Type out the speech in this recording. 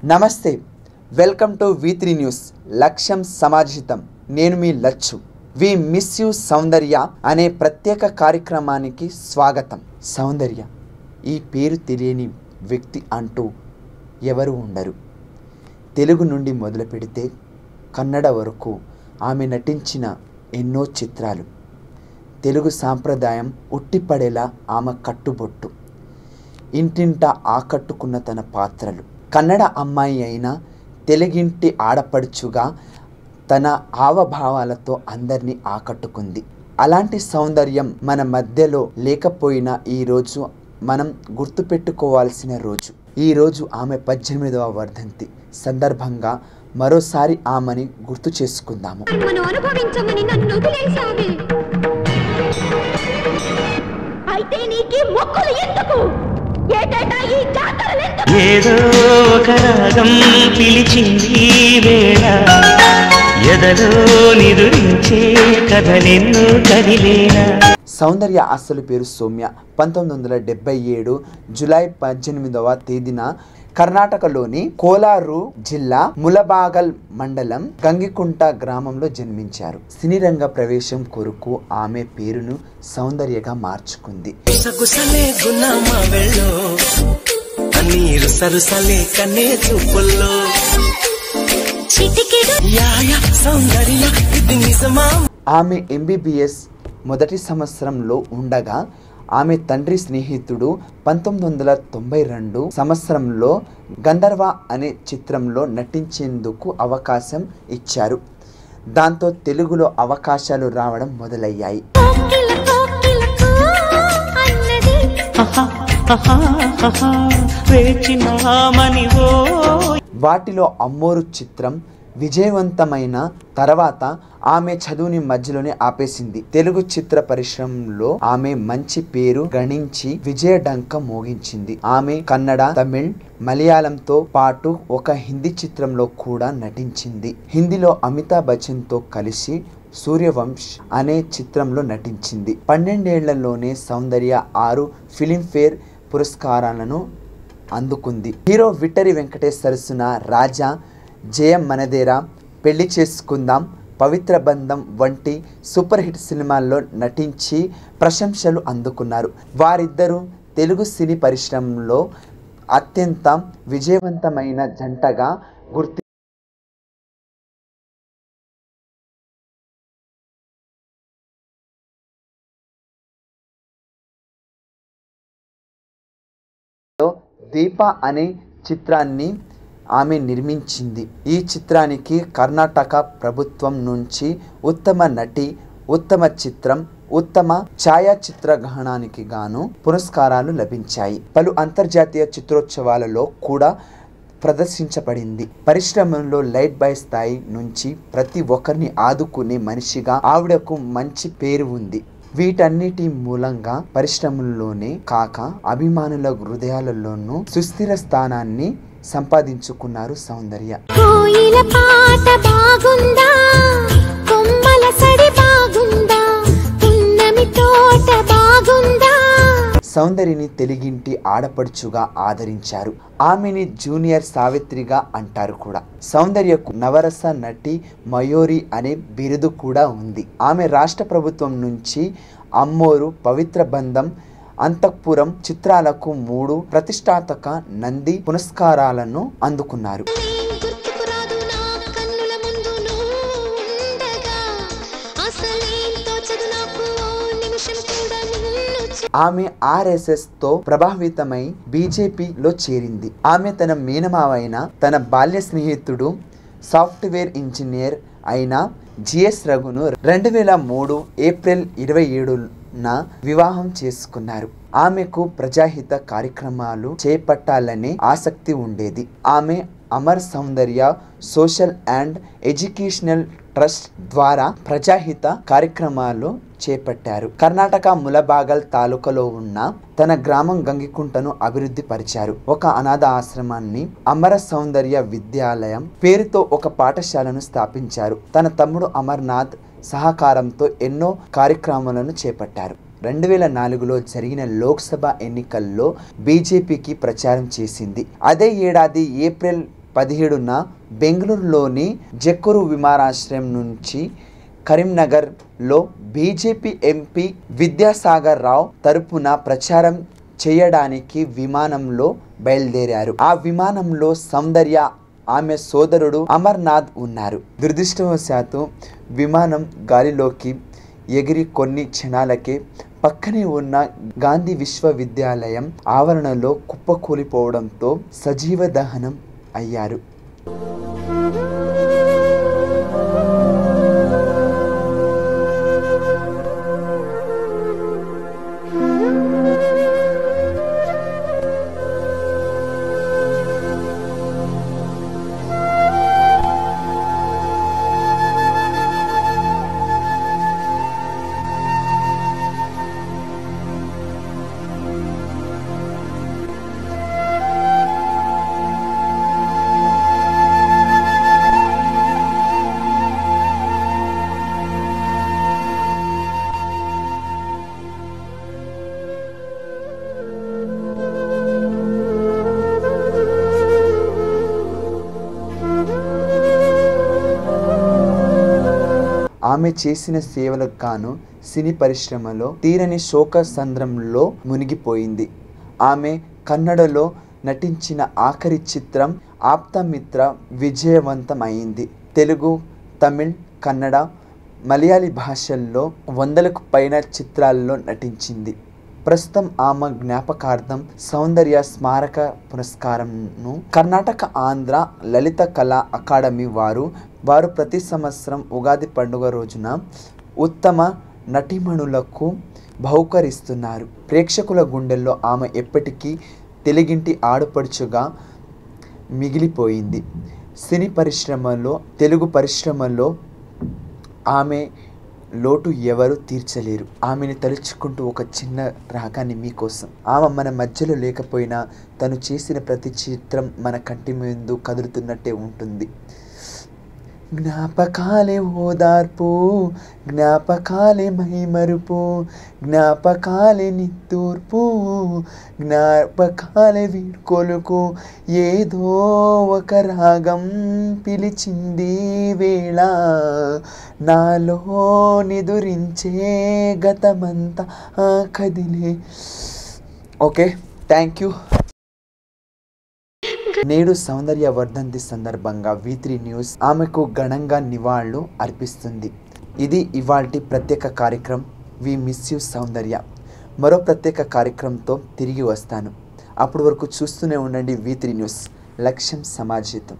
నమస్తే, welcome to V3 news. లక్ష్యం సమాజహితం. నేను మీ లచ్చు. వి మిస్ యూ సౌందర్య అనే ప్రత్యేక కార్యక్రమానికి స్వాగతం. సౌందర్య ఈ పేరు తెలియని వ్యక్తి అంటూ ఎవరు ఉండరు. తెలుగు నుండి మొదలు పెడితే కన్నడ వరకు ఆమె నటించిన ఎన్నో చిత్రాలు. తెలుగు సాంప్రదాయం ఉట్టిపడేలా ఆమె కట్టుబొట్టు, ఇంటింట ఆకట్టుకున్న తన పాత్రలు. కన్నడ అమ్మాయి అయినా తెలుగింటి ఆడపడుచుగా తన హావభావాలతో అందరినీ ఆకట్టుకుంది. అలాంటి సౌందర్యం మన మధ్యలో లేకపోయినా ఈరోజు మనం గుర్తుపెట్టుకోవాల్సిన రోజు. ఈరోజు ఆమె 18వ వర్ధంతి సందర్భంగా మరోసారి ఆమెని గుర్తు చేసుకుందాము. ఏదో ఒక రాగం పిలిచింది వేళ, ఎదలో నిదురించే కథలెన్నో కదిలేనా. సౌందర్య అసలు పేరు సౌమ్య. 1977 జూలై 18వ తేదీన కర్ణాటకలోని కోలారు జిల్లా ములబాగల్ మండలం గంగికుంట గ్రామంలో జన్మించారు. సినీ రంగ ప్రవేశం కొరకు ఆమె పేరును సౌందర్యగా మార్చుకుంది. ఆమె MBBS మొదటి సంవత్సరంలో ఉండగా ఆమె తండ్రి స్నేహితుడు 1992 సంవత్సరంలో గంధర్వ అనే చిత్రంలో నటించేందుకు అవకాశం ఇచ్చారు. దాంతో తెలుగులో అవకాశాలు రావడం మొదలయ్యాయి. వాటిలో అమ్మోరు చిత్రం విజయవంతమైన తర్వాత ఆమె చదువుని మధ్యలోనే ఆపేసింది. తెలుగు చిత్ర పరిశ్రమలో ఆమె మంచి పేరు గణించి విజయడంక మోగించింది. ఆమె కన్నడ, తమిళ్, మలయాళంతో పాటు ఒక హిందీ చిత్రంలో కూడా నటించింది. హిందీలో అమితాబ్ బచ్చన్ తో కలిసి సూర్యవంశ్ అనే చిత్రంలో నటించింది. 12 ఏళ్లలోనే సౌందర్య 6 ఫిలింఫేర్ పురస్కారాలను అందుకుంది. హీరో విట్టరి వెంకటేష్ సరసన రాజా, జయం మనదేరా, పెళ్లి చేసుకుందాం, పవిత్ర బంధం వంటి సూపర్ హిట్ సినిమాల్లో నటించి ప్రశంసలు అందుకున్నారు. వారిద్దరూ తెలుగు సినీ పరిశ్రమలో అత్యంత విజయవంతమైన జంటగా గుర్తి దీప అనే చిత్రాన్ని ఆమె నిర్మించింది. ఈ చిత్రానికి కర్ణాటక ప్రభుత్వం నుంచి ఉత్తమ నటి, ఉత్తమ చిత్రం, ఉత్తమ ఛాయాచిత్రగ్రహణానికి గాను పురస్కారాలు లభించాయి. పలు అంతర్జాతీయ చిత్రోత్సవాలలో కూడా ప్రదర్శించబడింది. పరిశ్రమలో లైట్ బాయ్ స్థాయి నుంచి ప్రతి ఒక్కరిని ఆదుకునే మనిషిగా ఆవిడకు మంచి పేరు ఉంది. వీటన్నిటి మూలంగా పరిశ్రమల్లోనే కాక అభిమానుల హృదయాలలోనూ సుస్థిర స్థానాన్ని సంపాదించుకున్నారు సౌందర్య. సౌందర్యని తెలుగింటి ఆడపడుచుగా ఆదరించారు. ఆమెని జూనియర్ సావిత్రిగా అంటారు కూడా. సౌందర్యకు నవరస నటి మయూరి అనే బిరుదు కూడా ఉంది. ఆమె రాష్ట్ర ప్రభుత్వం నుంచి అమ్మోరు, పవిత్ర బంధం, అంతఃపురం చిత్రాలకు 3 ప్రతిష్టాత్మక నంది పురస్కారాలను అందుకున్నారు. ఆమె RSS తో ప్రభావితమై BJPలో చేరింది. ఆమె తన మేనమావైన తన బాల్య స్నేహితుడు సాఫ్ట్వేర్ ఇంజనీర్ అయిన GS రఘును 2003 ఏప్రిల్ 27న వివాహం చేసుకున్నారు. ఆమెకు ప్రజాహిత కార్యక్రమాలు చేపట్టాలనే ఆసక్తి ఉండేది. ఆమె అమర్ సౌందర్య సోషల్ అండ్ ఎడ్యుకేషనల్ ట్రస్ట్ ద్వారా ప్రజాహిత కార్యక్రమాలు చేపట్టారు. కర్ణాటక ములబాగల్ తాలూకాలో ఉన్న తన గ్రామం గంగికుంటను అభివృద్ధి పరిచారు. ఒక అనాథ ఆశ్రమాన్ని, అమర సౌందర్య విద్యాలయం పేరుతో ఒక పాఠశాలను స్థాపించారు. తన తమ్ముడు అమర్నాథ్ సహకారంతో ఎన్నో కార్యక్రమాలను చేపట్టారు. 2004లో జరిగిన లోక్సభ ఎన్నికల్లో బీజేపీకి ప్రచారం చేసింది. అదే ఏడాది ఏప్రిల్ 17న బెంగళూరులోని జక్కూరు విమానాశ్రయం నుంచి కరీంనగర్లో బీజేపీ ఎంపీ విద్యాసాగర్ రావు తరపున ప్రచారం చేయడానికి విమానంలో బయలుదేరారు. ఆ విమానంలో సౌందర్య, ఆమె సోదరుడు అమర్నాథ్ ఉన్నారు. దురదృష్టవశాత్తు విమానం గాలిలోకి ఎగిరి కొన్ని క్షణాలకే పక్కనే ఉన్న గాంధీ విశ్వవిద్యాలయం ఆవరణలో కుప్పకూలిపోవడంతో సజీవ దహనం అయ్యారు. ఆమె చేసిన సేవలకు గాను సినీ పరిశ్రమలో తీరని శోక సంద్రంలో మునిగిపోయింది. ఆమె కన్నడలో నటించిన ఆఖరి చిత్రం ఆప్తమిత్ర విజయవంతమైంది. తెలుగు, తమిళ్, కన్నడ, మలయాళీ భాషల్లో 100కు పైన చిత్రాల్లో నటించింది. ప్రస్తుతం ఆమె జ్ఞాపకార్థం సౌందర్య స్మారక పురస్కారంను కర్ణాటక ఆంధ్ర లలిత కళా అకాడమీ వారు ప్రతి సంవత్సరం ఉగాది పండుగ రోజున ఉత్తమ నటీమణులకు బహుకరిస్తున్నారు. ప్రేక్షకుల గుండెల్లో ఆమె ఎప్పటికీ తెలుగింటి ఆడపడుచుగా మిగిలిపోయింది. సినీ పరిశ్రమలో, తెలుగు పరిశ్రమలో ఆమె లోటు ఎవరు తీర్చలేరు. ఆమెను తలుచుకుంటూ ఒక చిన్న రాగాన్ని మీకోసం. ఆమె మన మధ్యలో లేకపోయినా తను చేసిన ప్రతి చిత్రం మన కంటి ముందు కదులుతున్నట్టే ఉంటుంది. జ్ఞాపకాలే ఓదార్పు, జ్ఞాపకాలే మైమరుపు, జ్ఞాపకాలే నిత్తూర్పు, జ్ఞాపకాలే వీడ్కొలుకు, ఏదో ఒక రాగం పిలిచింది వేళ, నాలో నిదురించే గతమంతా కదిలే. Okay, thank you. నేడు సౌందర్య వర్ధంతి సందర్భంగా V3 న్యూస్ ఆమెకు ఘనంగా నివాళులు అర్పిస్తుంది. ఇది ఇవాల్టి ప్రత్యేక కార్యక్రమం. వి మిస్ యూ సౌందర్య. మరో ప్రత్యేక కార్యక్రమంతో తిరిగి వస్తాను. అప్పటి వరకు చూస్తూనే ఉండండి V3 న్యూస్. లక్ష్యం సమాజహితం.